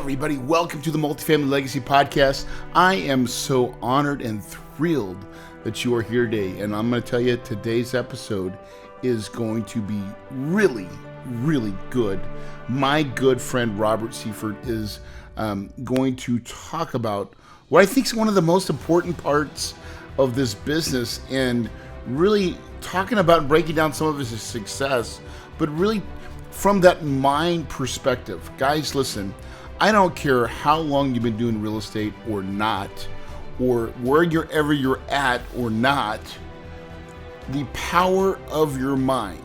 everybody. Welcome to the Multifamily Legacy Podcast. I am so honored and thrilled that you are here today. And I'm going to tell you, today's episode is going to be really, really good. My good friend Robert Syfert is going to talk about what I think is one of the most important parts of this business, and really talking about breaking down some of his success, but really from that mind perspective. Guys, listen, I don't care how long you've been doing real estate or not, or wherever you're at or not, the power of your mind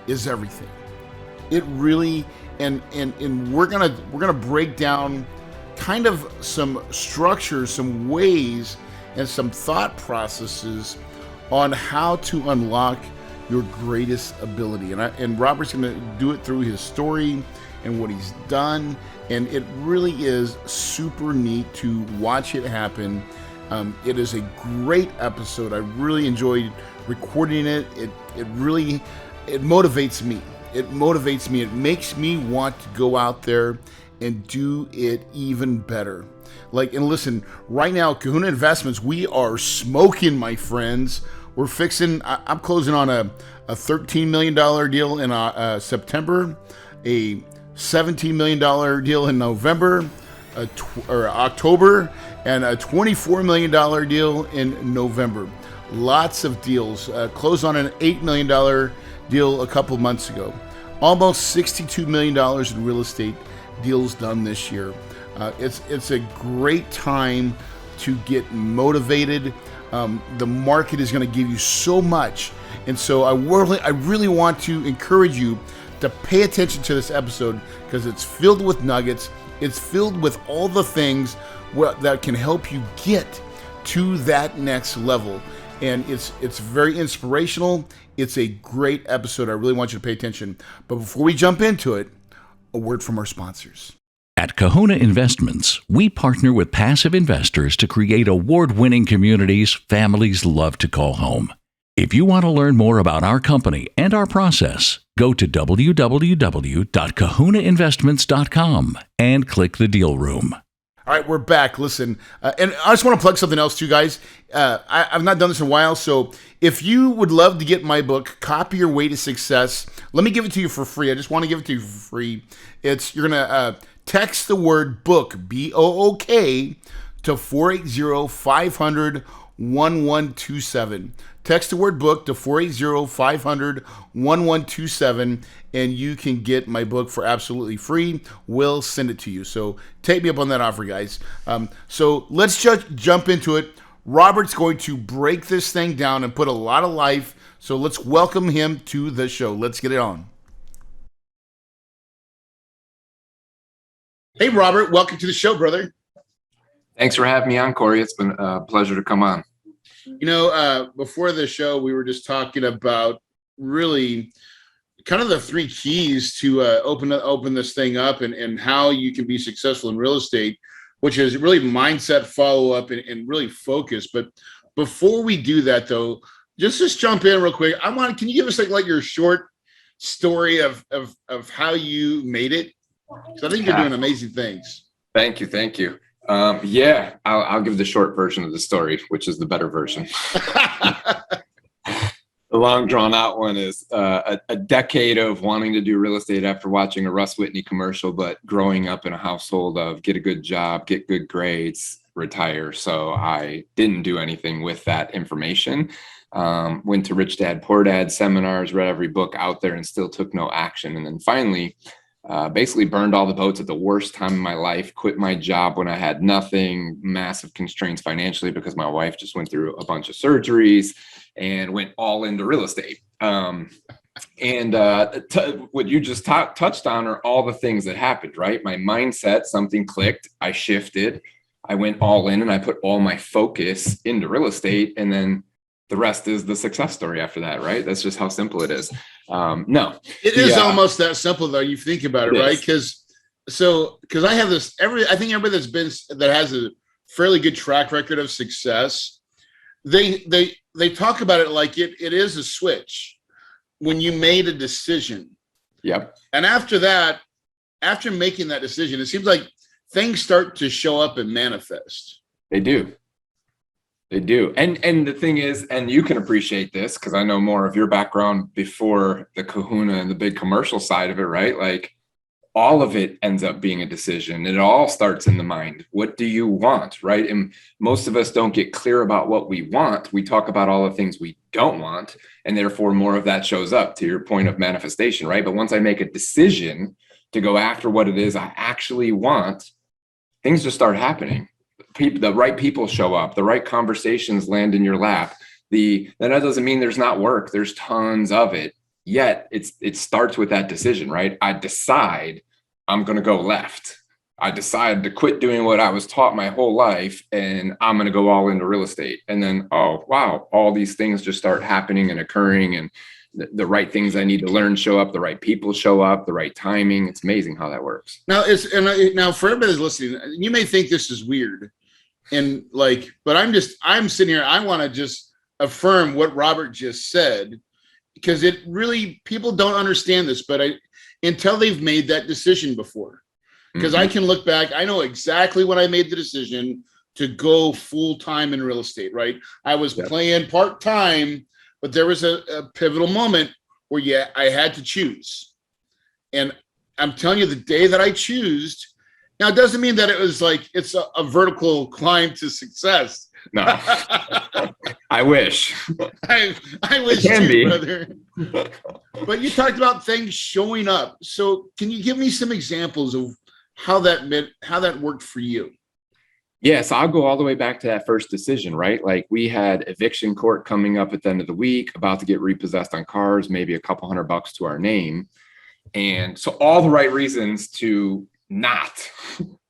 is everything. It really, and we're gonna break down kind of some structures, some ways, and some thought processes on how to unlock your greatest ability. And Robert's going to do it through his story and what he's done. And it really is super neat to watch it happen. It is a great episode. I really enjoyed recording it. It motivates me. It motivates me. It makes me want to go out there and do it even better. And listen, right now, Kahuna Investments, we are smoking, my friends. We're fixing, I'm closing on a $13 million deal in September, a $17 million deal in November, or October, and a $24 million deal in November. Lots of deals. Closed on an $8 million deal a couple months ago. Almost $62 million in real estate deals done this year. It's a great time to get motivated. The market is going to give you so much. And so I really want to encourage you to pay attention to this episode, because it's filled with nuggets. It's filled with all the things that can help you get to that next level. And it's very inspirational. It's a great episode. I really want you to pay attention. But before we jump into it, a word from our sponsors. At Kahuna Investments, we partner with passive investors to create award-winning communities families love to call home. If you want to learn more about our company and our process, go to www.kahunainvestments.com and click the deal room. All right, we're back. Listen, and I just want to plug something else too, guys. I've not done this in a while, so if you would love to get my book, Copy Your Way to Success, let me give it to you for free. I just want to give it to you for free. You're going to text the word book, BOOK, to 480-500-1127. Text the word book to 480-500-1127, and you can get my book for absolutely free. We'll send it to you. So take me up on that offer, guys. So let's just jump into it. Robert's going to break this thing down and put a lot of life. So let's welcome him to the show. Let's get it on. Hey, Robert, welcome to the show, brother. Thanks for having me on, Corey. It's been a pleasure to come on. You know, before the show, we were just talking about really kind of the three keys to open this thing up, and how you can be successful in real estate, which is really mindset, follow-up, and really focus. But before we do that, though, just jump in real quick. Can you give us like your short story of how you made it? Because I think you're doing amazing things. Thank you. I'll give the short version of the story, which is the better version. The long drawn out one is a decade of wanting to do real estate after watching a Russ Whitney commercial, but growing up in a household of get a good job, get good grades, retire. So I didn't do anything with that information. Went to Rich Dad, Poor Dad seminars, read every book out there, and still took no action. And then finally, basically burned all the boats at the worst time in my life, quit my job when I had nothing, massive constraints financially because my wife just went through a bunch of surgeries, and went all into real estate. What you just touched on are all the things that happened, right? My mindset, something clicked, I shifted, I went all in, and I put all my focus into real estate. And then the rest is the success story after that, right? That's just how simple it is. It is almost that simple, though. You think about it, right? Because I have this. I think everybody that has a fairly good track record of success, they talk about it like it is a switch when you made a decision. Yep. And after that, after making that decision, it seems like things start to show up and manifest. They do. They do. And the thing is, and you can appreciate this because I know more of your background before the kahuna and the big commercial side of it, right? Like all of it ends up being a decision. It all starts in the mind. What do you want, right? And most of us don't get clear about what we want. We talk about all the things we don't want, and therefore more of that shows up, to your point of manifestation, right? But once I make a decision to go after what it is I actually want, things just start happening. The right people show up, the right conversations land in your lap. That doesn't mean there's not work. There's tons of it. Yet it starts with that decision, right? I decide I'm going to go left. I decide to quit doing what I was taught my whole life, and I'm going to go all into real estate. And then, oh, wow, all these things just start happening and occurring, and the right things I need to learn show up, the right people show up, the right timing. It's amazing how that works. Now, now for everybody that's listening, you may think this is weird, but I'm sitting here. I want to just affirm what Robert just said, because it really, people don't understand this, but until they've made that decision before, because I can look back, I know exactly when I made the decision to go full time in real estate, right? I was playing part time, but there was a pivotal moment where I had to choose. And I'm telling you, the day that I chose, now it doesn't mean that it was like it's a vertical climb to success. No, I wish. I wish can too, be. brother. But you talked about things showing up. So can you give me some examples of how that worked for you? Yeah, so I'll go all the way back to that first decision, right? Like we had eviction court coming up at the end of the week, about to get repossessed on cars, maybe a couple $100 to our name. And so all the right reasons to not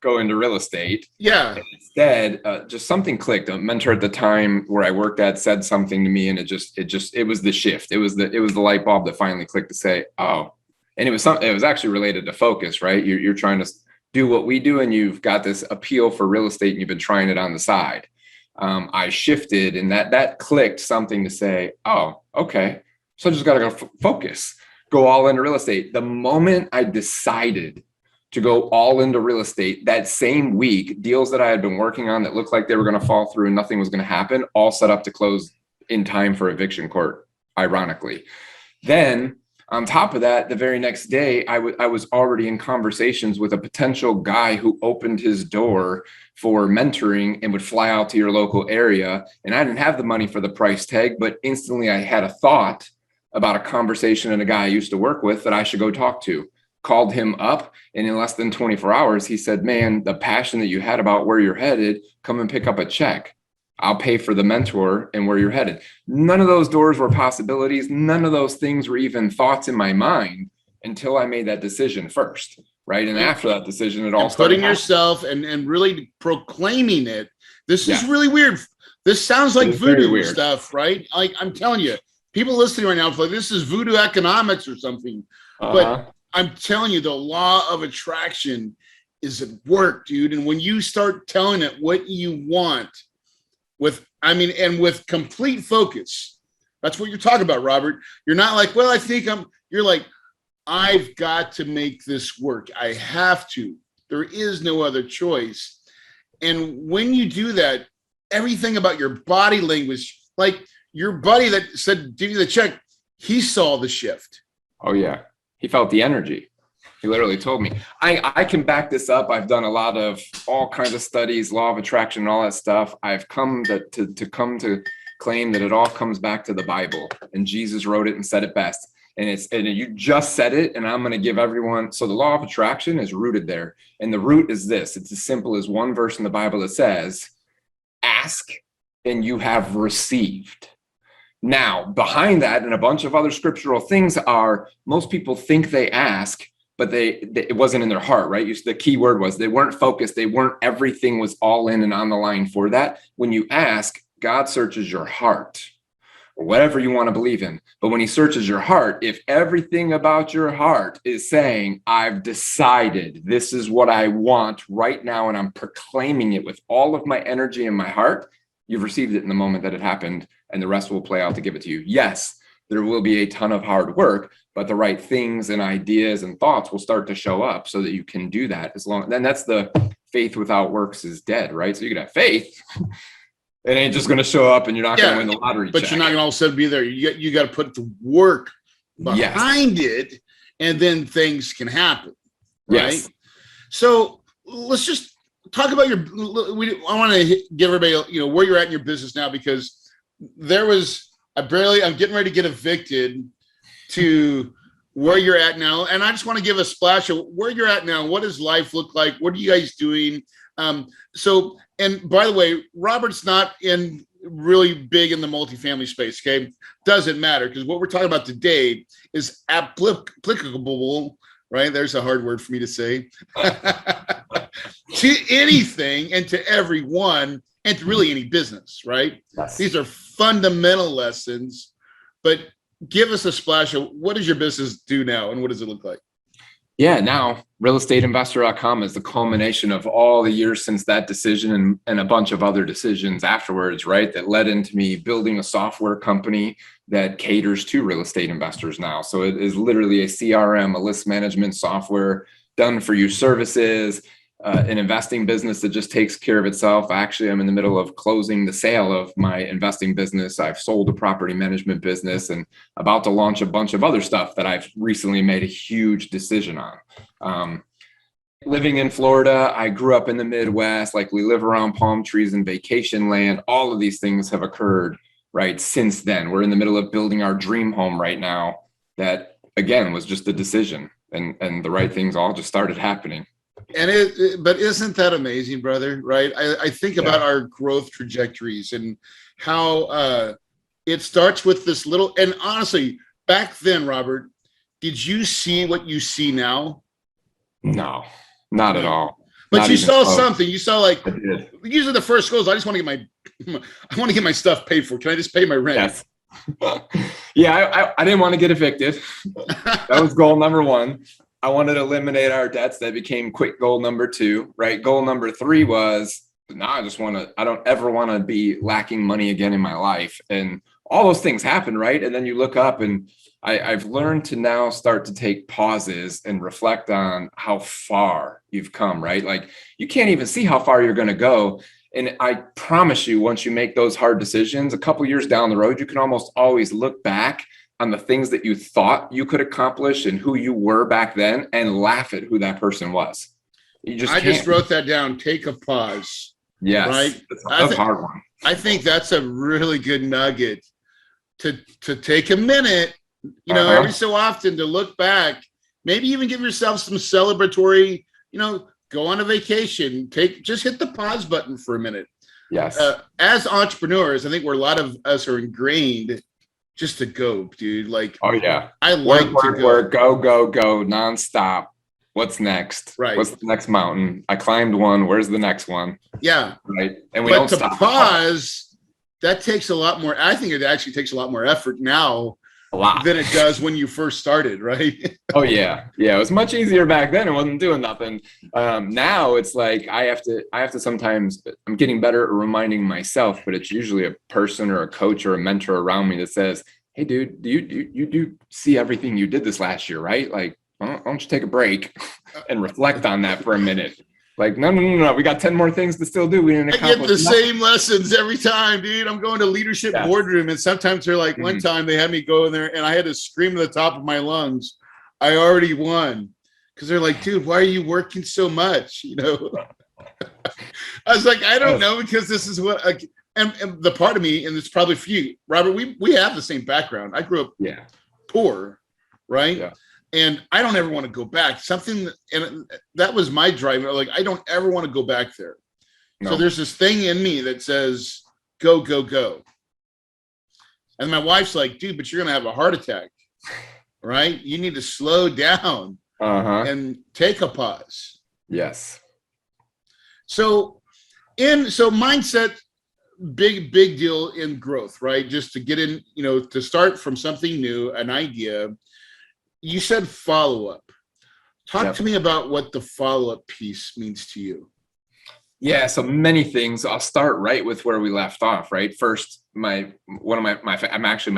go into real estate. Yeah. And instead, just something clicked. A mentor at the time where I worked at said something to me, and it was the shift. It was the light bulb that finally clicked to say, oh, and it was actually related to focus, right? You're trying to do what we do, and you've got this appeal for real estate, and you've been trying it on the side. I shifted, and that clicked something to say, oh, okay, so I just got to go focus, go all into real estate. The moment I decided to go all into real estate, that same week, deals that I had been working on that looked like they were going to fall through and nothing was going to happen, all set up to close in time for eviction court, ironically. Then on top of that, the very next day, I was already in conversations with a potential guy who opened his door for mentoring and would fly out to your local area. And I didn't have the money for the price tag, but instantly I had a thought about a conversation and a guy I used to work with that I should go talk to. Called him up, and in less than 24 hours, he said, man, the passion that you had about where you're headed, come and pick up a check. I'll pay for the mentor and where you're headed. None of those doors were possibilities. None of those things were even thoughts in my mind until I made that decision first, right? And after that decision, it all started putting yourself and really proclaiming it. This is really weird. This sounds like voodoo stuff, right? Like I'm telling you, people listening right now, like this is voodoo economics or something. But I'm telling you, the law of attraction is at work, dude. And when you start telling it what you want with complete focus, that's what you're talking about, Robert. You're not like, well, you're like, I've got to make this work. I have to. There is no other choice. And when you do that, everything about your body language, like your buddy that said, give you the check, he saw the shift. Oh, yeah. He felt the energy. He literally told me. I can back this up. I've done a lot of all kinds of studies, law of attraction, and all that stuff. I've come to claim that it all comes back to the Bible, and Jesus wrote it and said it best. And you just said it, and I'm going to give everyone. So the law of attraction is rooted there, and the root is this. It's as simple as one verse in the Bible that says, "Ask and you have received." Now, behind that and a bunch of other scriptural things are, most people think they ask, but it wasn't in their heart, right? The key word was they weren't focused. Everything was all in and on the line for that. When you ask, God searches your heart, or whatever you want to believe in. But when he searches your heart, if everything about your heart is saying, I've decided this is what I want right now, and I'm proclaiming it with all of my energy in my heart, you've received it in the moment that it happened, and the rest will play out to give it to you. Yes, there will be a ton of hard work, but the right things and ideas and thoughts will start to show up so that you can do that. Then that's the faith without works is dead, right? So you can have faith. It ain't just going to show up and you're not going to win the lottery but check. You're not going to all of a sudden be there. You got to put the work behind it, and then things can happen. Right. Yes. So let's just talk about I want to give everybody, where you're at in your business now, because I'm getting ready to get evicted to where you're at now. And I just want to give a splash of where you're at now. What does life look like? What are you guys doing? And by the way, Robert's not really big in the multifamily space. Okay. Doesn't matter, because what we're talking about today is applicable, right? There's a hard word for me to say, to anything and to everyone and to really any business, right? Yes. These are fundamental lessons, but give us a splash of what does your business do now and what does it look like? Yeah, now realestateinvestor.com is the culmination of all the years since that decision and a bunch of other decisions afterwards, right? That led into me building a software company that caters to real estate investors now. So it is literally a CRM, a list management software, done for you services, an investing business that just takes care of itself. Actually, I'm in the middle of closing the sale of my investing business. I've sold a property management business and about to launch a bunch of other stuff that I've recently made a huge decision on. Living in Florida, I grew up in the Midwest, like we live around palm trees and vacation land. All of these things have occurred, right, since then. We're in the middle of building our dream home right now. That, again, was just a decision, and the right things all just started happening. But isn't that amazing, brother? Right? I think about our growth trajectories and how it starts with this little. And honestly, back then, Robert, did you see what you see now? No, not at all. But not you saw close. something. You saw, like, usually the first goal is I just want to get my stuff paid for. Can I just pay my rent? Yes. Yeah, I didn't want to get evicted. That was goal number one. I wanted to eliminate our debts. That became quick goal number 2, right? Goal number 3 was, I don't ever want to be lacking money again in my life. And all those things happen, right? And then you look up, and I've learned to now start to take pauses and reflect on how far you've come, right? Like, you can't even see how far you're going to go. And I promise you, once you make those hard decisions, a couple years down the road, you can almost always look back on the things that you thought you could accomplish and who you were back then and laugh at who that person was. I just wrote that down. Take a pause. Yes. Right. That's a hard one. I think that's a really good nugget to take a minute, every so often, to look back, maybe even give yourself some celebratory, go on a vacation, just hit the pause button for a minute. Yes. As entrepreneurs, I think where a lot of us are ingrained just to go, dude. Like, oh yeah, I like work, go nonstop. What's next? Right. What's the next mountain? I climbed one. Where's the next one? Yeah. Right. And don't stop. Pause, that takes a lot more. I think it actually takes a lot more effort now than it does when you first started, right? Oh yeah. Yeah. It was much easier back then. It wasn't doing nothing. Now it's like I have to sometimes, I'm getting better at reminding myself, but it's usually a person or a coach or a mentor around me that says, hey dude, you do see everything you did this last year, right? Like, why don't you take a break and reflect on that for a minute? Like, no. We got 10 more things to still do. We didn't accomplish I get the same lessons every time, dude. I'm going to leadership boardroom, and sometimes they're like, one time they had me go in there and I had to scream at the top of my lungs, I already won. Because they're like, dude, why are you working so much? I was like, I don't know, because this is what, and the part of me, and it's probably for you, Robert, we have the same background. I grew up poor, right? Yeah. And I don't ever want to go back. And that was my drive. Like, I don't ever want to go back there. No. So there's this thing in me that says, go, go, go. And my wife's like, dude, but you're going to have a heart attack, right? You need to slow down and take a pause. Yes. So mindset, big deal in growth, right? Just to get in, to start from something new, an idea. You said follow-up. Talk to me about what the follow-up piece means to you. Yeah, so many things. I'll start right with where we left off, right? First, my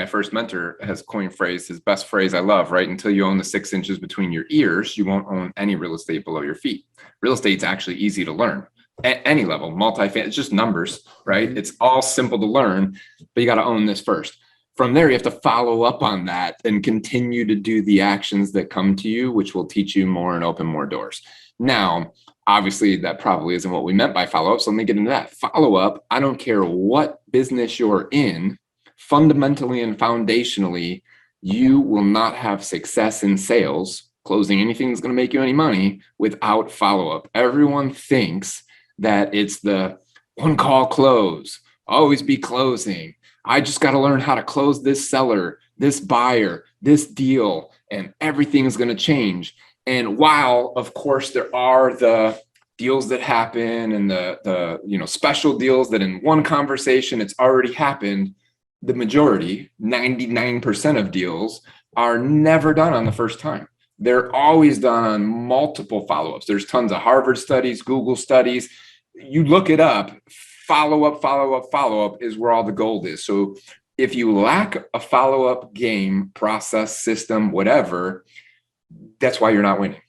first mentor has coined phrase, his best phrase I love, right? Until you own the 6 inches between your ears, you won't own any real estate below your feet. Real estate's actually easy to learn at any level. Multifamily, it's just numbers, right? It's all simple to learn, but you got to own this first. From there, you have to follow up on that and continue to do the actions that come to you, which will teach you more and open more doors. Now, obviously, that probably isn't what we meant by follow up. So let me get into that. Follow up, I don't care what business you're in, fundamentally and foundationally, you will not have success in sales, closing anything that's going to make you any money without follow up. Everyone thinks that it's the one call close, always be closing. I just got to learn how to close this seller, this buyer, this deal, and everything is going to change. And while, of course, there are the deals that happen and the special deals that in one conversation it's already happened, the majority, 99% of deals are never done on the first time. They're always done on multiple follow-ups. There's tons of Harvard studies, Google studies. You look it up, follow-up is where all the gold is. So if you lack a follow-up game, process, system, whatever, that's why you're not winning,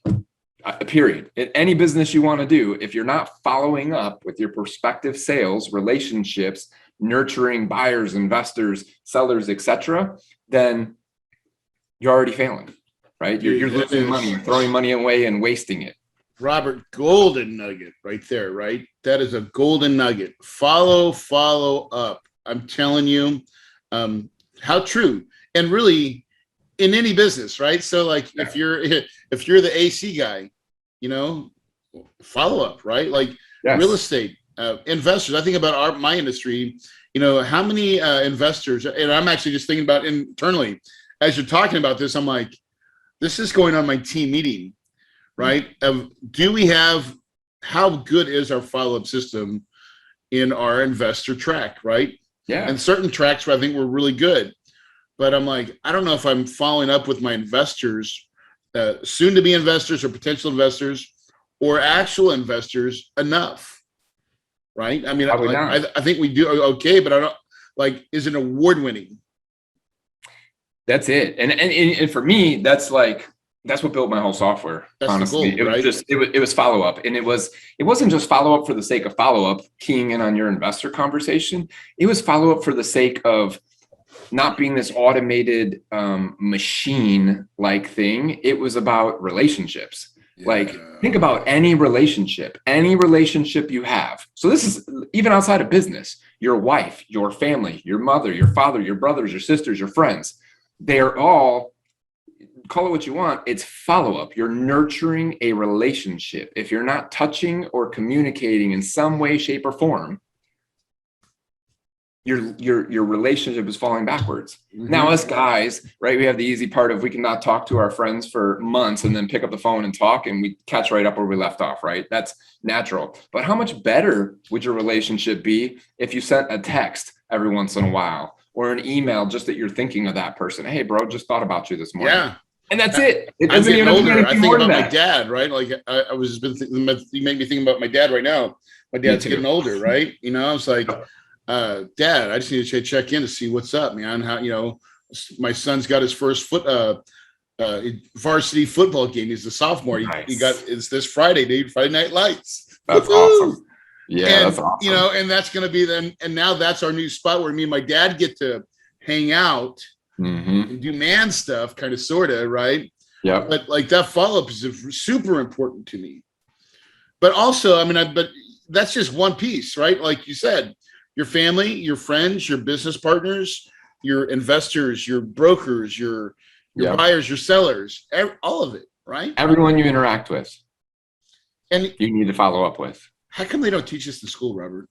period. In any business you want to do, if you're not following up with your prospective sales, relationships, nurturing buyers, investors, sellers, etc., then you're already failing, right? You're losing money, throwing money away and wasting it. Robert, golden nugget right there, right? That is a golden nugget. Follow up. I'm telling you, how true. And really, in any business, right? So like if you're the AC guy, follow up, right? Like real estate investors. I think about my industry, how many investors, and I'm actually just thinking about internally as you're talking about this, I'm like, this is going on my team meeting, right? Do we have, how good is our follow-up system in our investor track, right? Yeah. And certain tracks where I think we're really good. But I'm like, I don't know if I'm following up with my investors, soon to be investors or potential investors or actual investors enough, right? I mean, I think we do okay, but I don't like, is it award winning? That's it. And for me, that's what built my whole software. That's honestly, the goal, right? It was follow up, and it wasn't just follow up for the sake of follow up, keying in on your investor conversation. It was follow up for the sake of not being this automated machine like thing. It was about relationships. Yeah. Like, think about any relationship you have. So this is even outside of business, your wife, your family, your mother, your father, your brothers, your sisters, your friends. They're all, call it what you want, it's follow-up. You're nurturing a relationship. If you're not touching or communicating in some way, shape, or form, your relationship is falling backwards. Mm-hmm. Now, us guys, right, we have the easy part of we can not talk to our friends for months and then pick up the phone and talk, and we catch right up where we left off, right? That's natural. But how much better would your relationship be if you sent a text every once in a while or an email just that you're thinking of that person? Hey, bro, just thought about you this morning. Yeah. And that's it. I'm getting older. I think about my dad, right? Like you make me think about my dad right now. My dad's getting older, right? I was like, Dad, I just need to check in to see what's up, man. How, my son's got his first varsity football game. He's a sophomore. Nice. It's this Friday, dude. Friday Night Lights. That's awesome. Yeah, and, that's awesome. And that's going to be then. And now that's our new spot where me and my dad get to hang out. Mm-hmm. And do man stuff, kind of, sort of, right? Yeah. But like that follow-up is super important to me. But also, but that's just one piece, right? Like you said, your family, your friends, your business partners, your investors, your brokers, your buyers, your sellers, all of it, right? Everyone you interact with, and you need to follow up with. How come they don't teach this in school, Robert?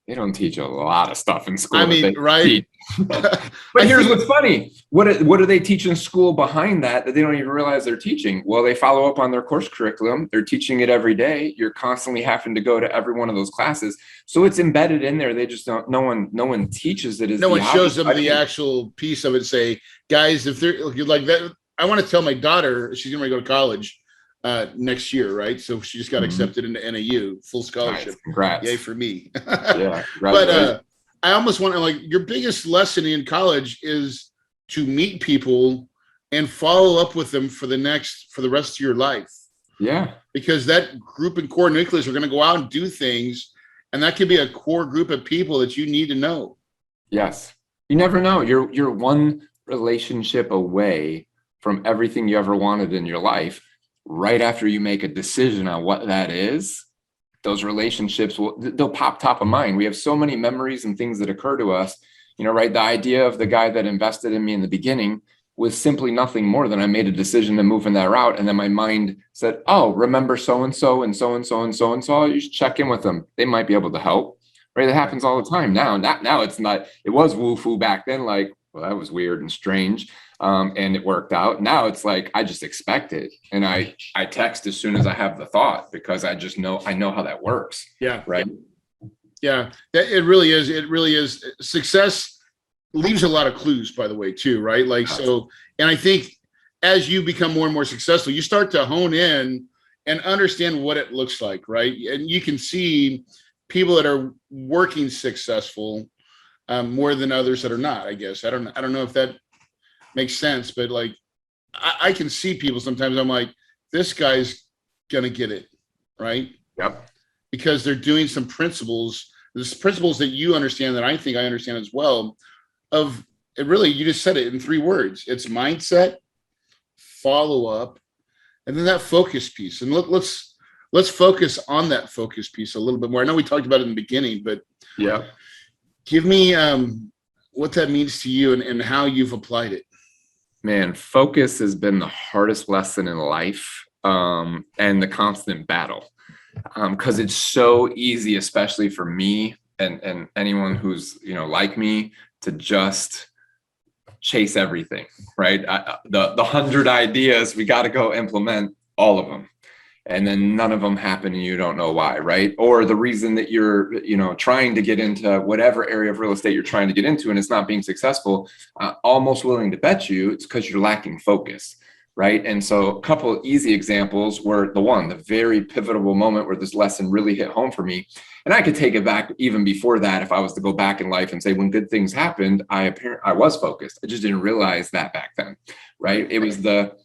They don't teach a lot of stuff in school. Right? But here's what's funny. What do they teach in school behind that they don't even realize they're teaching? Well, they follow up on their course curriculum. They're teaching it every day. You're constantly having to go to every one of those classes. So it's embedded in there. They just don't, no one teaches it. No one shows them the actual piece of it. Say, guys, if they're like that, I want to tell my daughter, she's going to go to college. next year, right? So she just got accepted into NAU, full scholarship. Nice. Congrats. Yay for me. Yeah. But I almost want to, like, your biggest lesson in college is to meet people and follow up with them for the rest of your life. Yeah. Because that group and core nucleus are going to go out and do things, and that could be a core group of people that you need to know. Yes. You never know. You're one relationship away from everything you ever wanted in your life. Right after you make a decision on what that is, those relationships they'll pop top of mind. We have so many memories and things that occur to us, right? The idea of the guy that invested in me in the beginning was simply nothing more than I made a decision to move in that route. And then my mind said, oh, remember so-and-so and so-and-so and so-and-so, you should check in with them. They might be able to help, right? That happens all the time now. Now it's not, it was woo-foo back then. Like, well, that was weird and strange. And it worked out. Now it's like, I just expect it. And I text as soon as I have the thought, because I know how that works. Yeah. Right. Yeah. It really is. It really is. Success leaves a lot of clues, by the way, too. Right. Like, so, and I think as you become more and more successful, you start to hone in and understand what it looks like. Right. And you can see people that are working successful more than others that are not, I guess. I don't know if that makes sense, but like, I can see people sometimes, I'm like, this guy's going to get it. Right. Yep. Because they're doing some principles that you understand, that I think I understand as well, of it. Really, you just said it in 3 words. It's mindset, follow up, and then that focus piece. And let's focus on that focus piece a little bit more. I know we talked about it in the beginning, but yeah, give me what that means to you and how you've applied it. Man, focus has been the hardest lesson in life, and the constant battle, because it's so easy, especially for me and anyone who's like me, to just chase everything, right? The 100 ideas, we got to go implement all of them, and then none of them happen and you don't know why, right? Or the reason that you're trying to get into whatever area of real estate you're trying to get into and it's not being successful, almost willing to bet you it's because you're lacking focus, right? And so a couple of easy examples were the very pivotal moment where this lesson really hit home for me. And I could take it back even before that, if I was to go back in life and say, when good things happened, I was focused. I just didn't realize that back then, right? It was the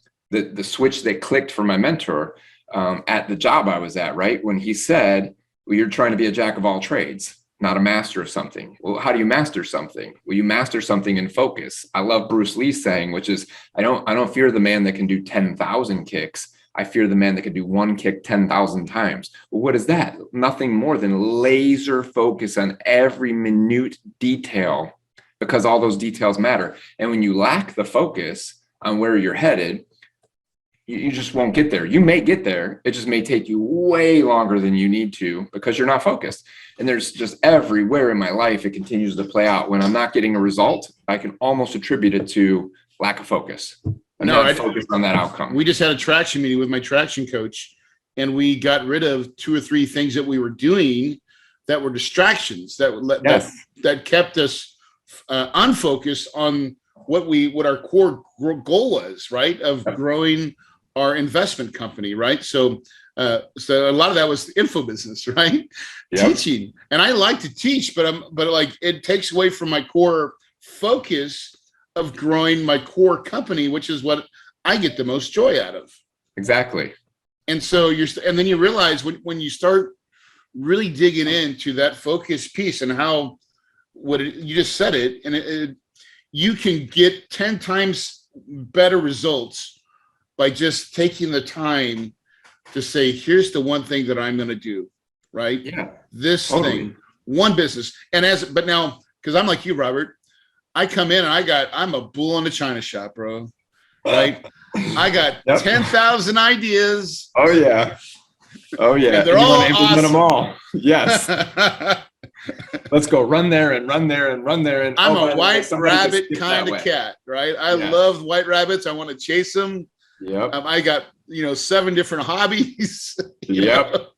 switch that clicked for my mentor at the job I was at, right? When he said, well, you're trying to be a jack of all trades, not a master of something. Well, how do you master something? Well, you master something in focus. I love Bruce Lee's saying, which is, I don't fear the man that can do 10,000 kicks. I fear the man that can do one kick 10,000 times. Well, what is that? Nothing more than laser focus on every minute detail, because all those details matter. And when you lack the focus on where you're headed, you just won't get there. You may get there. It just may take you way longer than you need to, because you're not focused. And there's just everywhere in my life, it continues to play out. When I'm not getting a result, I can almost attribute it to lack of focus. I'm not focused on that outcome. We just had a traction meeting with my traction coach, and we got rid of 2 or 3 things that we were doing that were distractions that kept us unfocused on what our core goal was, right? Of growing our investment company, right? So a lot of that was info business, right? Yep. Teaching, and I like to teach, but like, it takes away from my core focus of growing my core company, which is what I get the most joy out of. Exactly. And so and then you realize when you start really digging into that focus piece and how you just said it, and you can get 10 times better results by just taking the time to say, here's the one thing that I'm going to do, right? Yeah. This thing, one business. But now, because I'm like you, Robert, I come in and I'm a bull in the china shop, bro. Right? I got 10,000 ideas. Oh yeah. And they're all awesome. Them all. Yes. Let's go run there and run there and run there. And I'm a white rabbit kind of cat, right? I love white rabbits. I want to chase them. Yep. I got 7 different hobbies. Yep.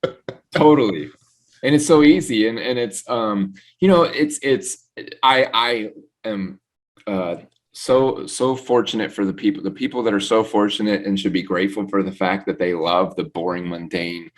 Totally. And it's so easy, and it's I am so fortunate for the people that are so fortunate and should be grateful for the fact that they love the boring, mundane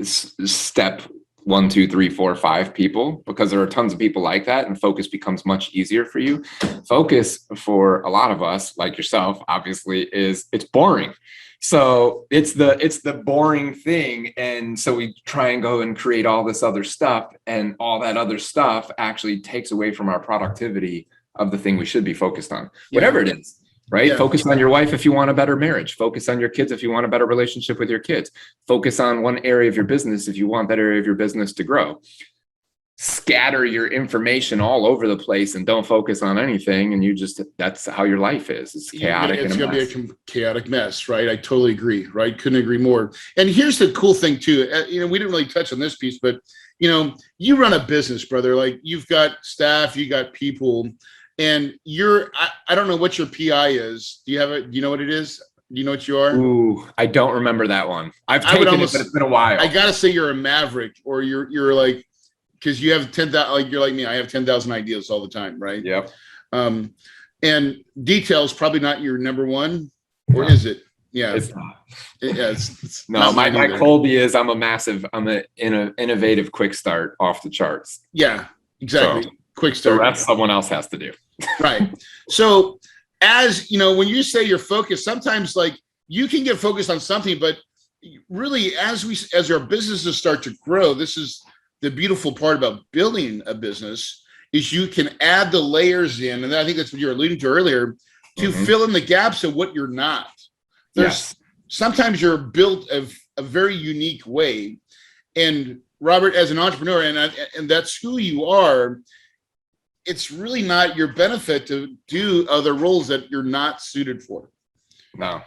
step 1, 2, 3, 4, 5 people, because there are tons of people like that, and focus becomes much easier for you. Focus for a lot of us, like yourself, obviously, it's boring. So it's the boring thing. And so we try and go and create all this other stuff, and all that other stuff actually takes away from our productivity of the thing we should be focused on, whatever it is, right? Yeah. Focus on your wife if you want a better marriage. Focus on your kids if you want a better relationship with your kids. Focus on one area of your business if you want that area of your business to grow. Scatter your information all over the place and don't focus on anything, and that's how your life is. It's chaotic. It's going to be a chaotic mess, right? I totally agree, right? Couldn't agree more. And here's the cool thing too. We didn't really touch on this piece, but you run a business, brother. Like, you've got staff, you got people. And I don't know what your PI is. Do you know what it is? Do you know what you are? Ooh, I don't remember that one. I've taken it, but it's been a while. I gotta say you're a maverick, or you're like, because you have 10,000. Like, you're like me. I have 10,000 ideas all the time, right? Yep. And details probably not your number one, or is it? Yeah, it's not. It's no. My Colby is I'm an innovative quick start off the charts. Yeah, exactly. So, quick start. The rest someone else has to do. Right. So, as you know, when you say you're focused, sometimes like you can get focused on something, but really as our businesses start to grow, this is the beautiful part about building a business, is you can add the layers in. And I think that's what you were alluding to earlier, to fill in the gaps of what you're not. Sometimes you're built a very unique way. And Robert, as an entrepreneur, and that's who you are, it's really not your benefit to do other roles that you're not suited for. No.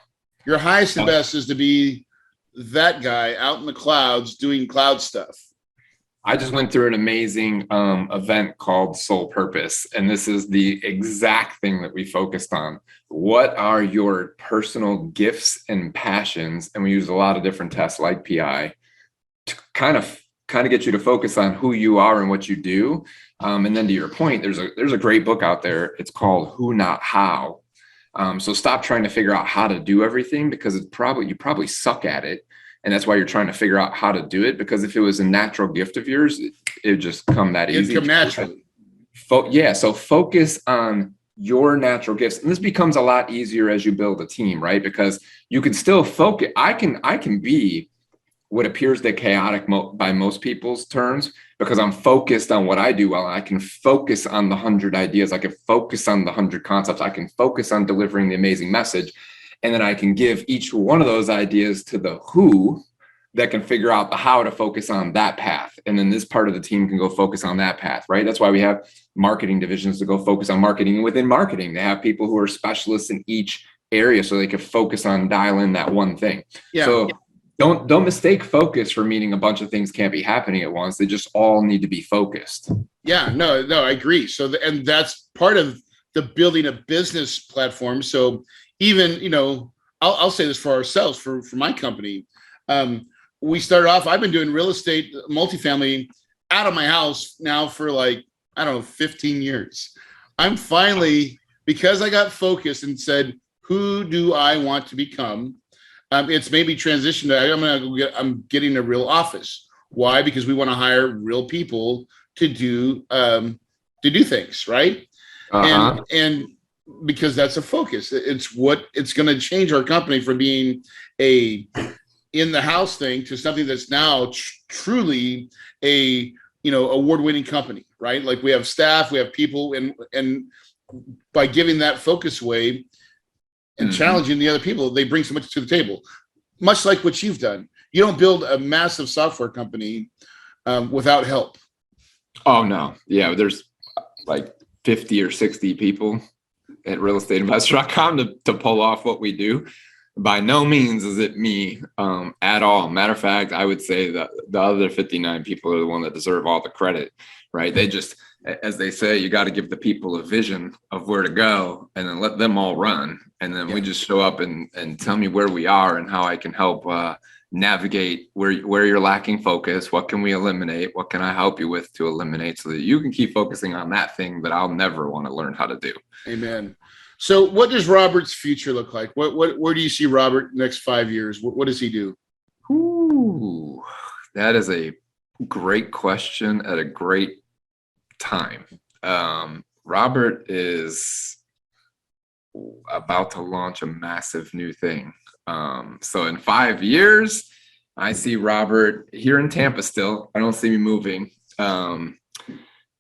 Your highest and best is to be that guy out in the clouds doing cloud stuff. I just went through an amazing event called Soul Purpose, and this is the exact thing that we focused on. What are your personal gifts and passions? And we used a lot of different tests like PI to kind of get you to focus on who you are and what you do. And then to your point, there's a great book out there. It's called Who Not How. So stop trying to figure out how to do everything, because you probably suck at it. And that's why you're trying to figure out how to do it, because if it was a natural gift of yours, it would just come that easy. It'd come naturally. So focus on your natural gifts. And this becomes a lot easier as you build a team, right? Because you can still focus. I can be what appears to chaotic by most people's terms, because I'm focused on what I do well. I can focus on the 100 ideas. I can focus on the 100 concepts. I can focus on delivering the amazing message. And then I can give each one of those ideas to the who that can figure out the how to focus on that path. And then this part of the team can go focus on that path, right? That's why we have marketing divisions to go focus on marketing. And within marketing, they have people who are specialists in each area so they can focus on dial in that one thing. Yeah. So don't mistake focus for meaning a bunch of things can't be happening at once. They just all need to be focused. Yeah, no, I agree. So, and that's part of the building a business platform. So even, I'll say this for ourselves, for my company. We started off, I've been doing real estate, multifamily out of my house now for 15 years. I'm finally, because I got focused and said, who do I want to become? It's maybe transitioned to, I'm getting a real office. Why? Because we want to hire real people to do things, right? And because that's a focus. It's going to change our company from being a in the house thing to something that's now truly a award-winning company, right? Like, we have staff, we have people, and by giving that focus away and challenging the other people, they bring so much to the table. Much like what you've done. You don't build a massive software company without help. Oh no, yeah, there's like 50 or 60 people at realestateinvestor.com to pull off what we do. By no means is it me at all. Matter of fact, I would say that the other 59 people are the one that deserve all the credit, right? They just, as they say, you got to give the people a vision of where to go and then let them all run. And then we just show up and tell me where we are and how I can help navigate where you're lacking focus. What can we eliminate? What can I help you with to eliminate so that you can keep focusing on that thing that I'll never want to learn how to do? Amen. So what does Robert's future look like? Where do you see Robert next 5 years? What does he do? Ooh, that is a great question at a great time. Robert is about to launch a massive new thing. So in 5 years, I see Robert here in Tampa still. I don't see me moving.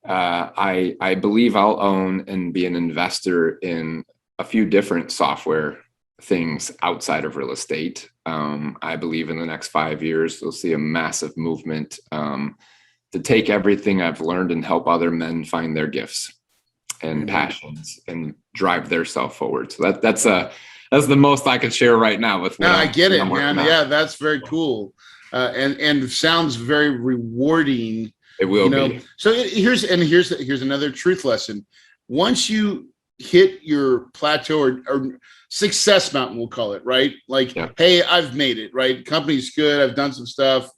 I believe I'll own and be an investor in a few different software things outside of real estate. I believe in the next 5 years, you'll see a massive movement to take everything I've learned and help other men find their gifts and passions and drive their self forward. So that's the most I could share right now with. No, I get it, man. Yeah, that's very cool, and sounds very rewarding. It will be. So here's another truth lesson. Once you hit your plateau or success mountain, we'll call it, right? Like, hey, I've made it, right? Company's good. I've done some stuff.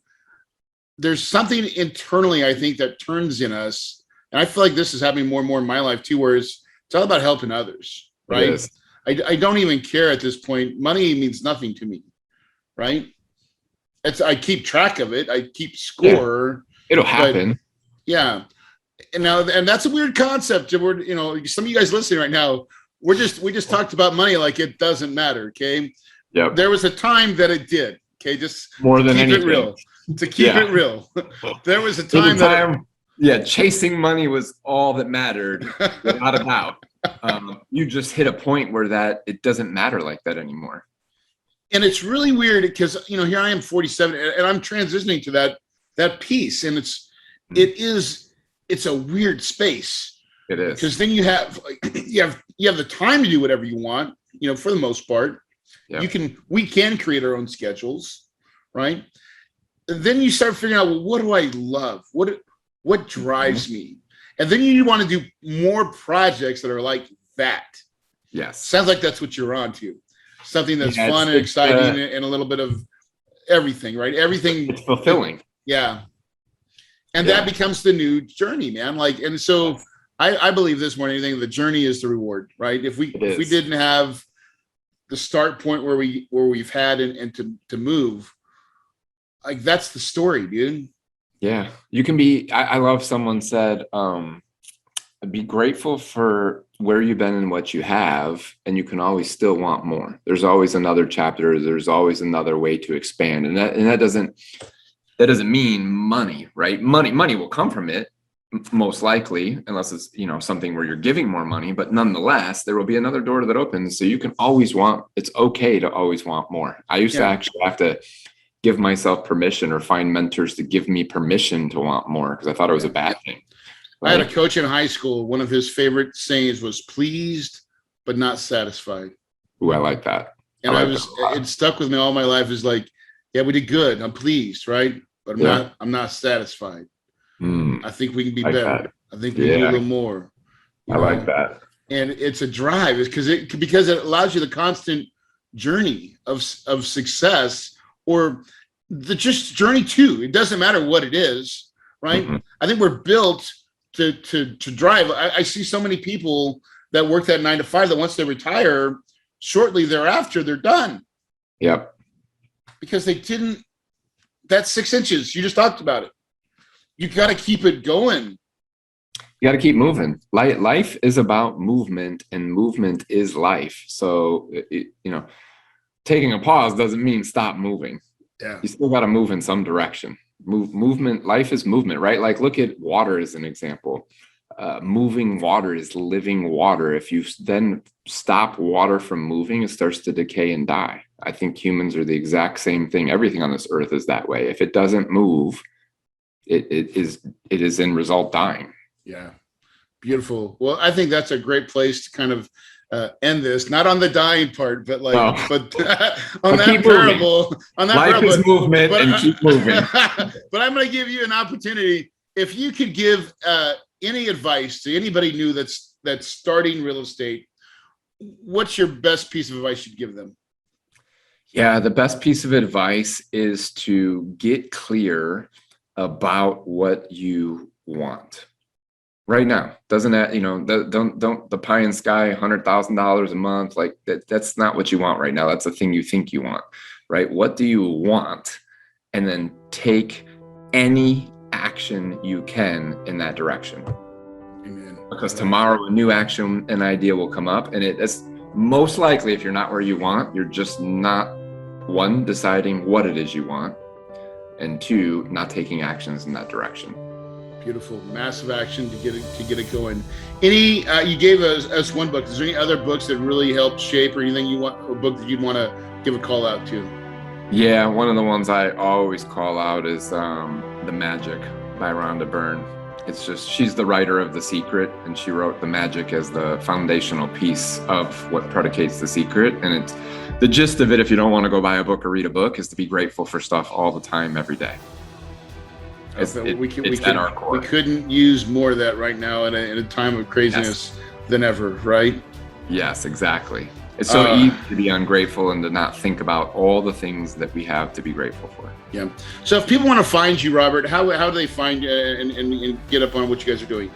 There's something internally, I think, that turns in us. And I feel like this is happening more and more in my life too, where it's all about helping others, right? I don't even care at this point. Money means nothing to me, right? I keep track of it. I keep score. It'll happen. Yeah. And that's a weird concept. We're, some of you guys listening right now, we just talked about money like it doesn't matter. Okay. Yep. There was a time that it did. Okay. Just more than keep anything. It real. To keep it real. There was a time chasing money was all that mattered, without a doubt. You just hit a point where that it doesn't matter like that anymore. And it's really weird because here I am 47 and I'm transitioning to that piece, and it's a weird space. It is, because then you have the time to do whatever you want, for the most part. We can create our own schedules, right? And then you start figuring out, well, what do I love? What drives me? And then you want to do more projects that are like that. Yes. Sounds like that's what you're on to. Something that's fun and exciting and a little bit of everything, right? Everything. It's fulfilling. Yeah. And that becomes the new journey, man. And so I believe this more than anything, the journey is the reward, right? If we didn't have the start point where we've had and to move, like, that's the story, dude. Yeah. You can be, I love someone said, be grateful for where you've been and what you have, and you can always still want more. There's always another chapter. There's always another way to expand. And that doesn't mean money, right? Money will come from it, most likely, unless it's, something where you're giving more money, but nonetheless, there will be another door that opens. So you can always it's okay to always want more. I used to actually have to give myself permission or find mentors to give me permission to want more, because I thought it was a bad thing. I had a coach in high school. One of his favorite sayings was pleased, but not satisfied. Ooh, I like that. And it stuck with me all my life. Is like, yeah, we did good. I'm pleased. Right. But I'm not satisfied. I think we can be better. That. I think we can do a little more. I like that. And it's a drive. It's because it allows you the constant journey of success, or the just journey too. It doesn't matter what it is, right? Mm-hmm. I think we're built to drive. I see so many people that work that 9 to 5 that once they retire, shortly thereafter, they're done. Yep. Because they didn't. That's 6 inches. You just talked about it. You got to keep it going. You got to keep moving. Life is about movement, and movement is life. So, taking a pause doesn't mean stop moving. Yeah. You still got to move in some direction. Movement. Life is movement, right? Like, look at water as an example. Moving water is living water. If you then stop water from moving, it starts to decay and die. I think humans are the exact same thing. Everything on this earth is that way. If it doesn't move, it is in result dying. Yeah. Beautiful. Well, I think that's a great place to kind of end this, not on the dying part, but on that parable. On that life is movement, and keep moving. But I'm going to give you an opportunity. If you could give any advice to anybody new that's starting real estate, what's your best piece of advice you'd give them? Yeah, the best piece of advice is to get clear about what you want. right now. Doesn't that, don't the pie in sky, $100,000 a month, like that's not what you want right now. That's the thing you think you want, right? What do you want? And then take any action you can in that direction. Amen. Because tomorrow a new action, an idea will come up, and it's most likely, if you're not where you want, you're just not, one, deciding what it is you want, and two, not taking actions in that direction. Beautiful, massive action to get it going. Any you gave us one book. Is there any other books that really helped shape, or anything a book that you'd want to give a call out to? Yeah, one of the ones I always call out is The Magic by Rhonda Byrne. It's just, she's the writer of The Secret, and she wrote The Magic as the foundational piece of what predicates The Secret. And it's the gist of it, if you don't want to go buy a book or read a book, is to be grateful for stuff all the time, every day. It's at our core. We couldn't use more of that right now in a time of craziness than ever, right? Yes, exactly. It's so easy to be ungrateful and to not think about all the things that we have to be grateful for. Yeah. So if people want to find you, Robert, how do they find you and get up on what you guys are doing?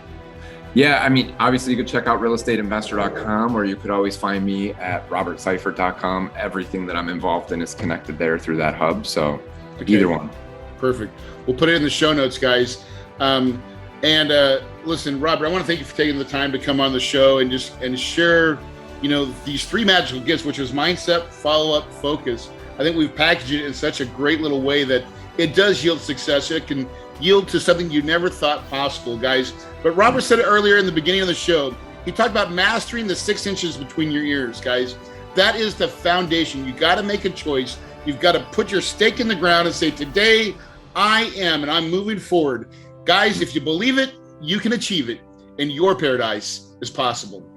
Yeah, I mean, obviously you could check out realestateinvestor.com, or you could always find me at robertsyfert.com. Everything that I'm involved in is connected there through that hub. So either one. Perfect. We'll put it in the show notes, guys. Listen, Robert, I want to thank you for taking the time to come on the show and share, these three magical gifts, which is mindset, follow-up, focus. I think we've packaged it in such a great little way that it does yield success. It can yield to something you never thought possible, guys. But Robert said it earlier in the beginning of the show. He talked about mastering the 6 inches between your ears, guys. That is the foundation. You got to make a choice. You've got to put your stake in the ground and say, today I am, and I'm moving forward. Guys, if you believe it, you can achieve it, and your paradise is possible.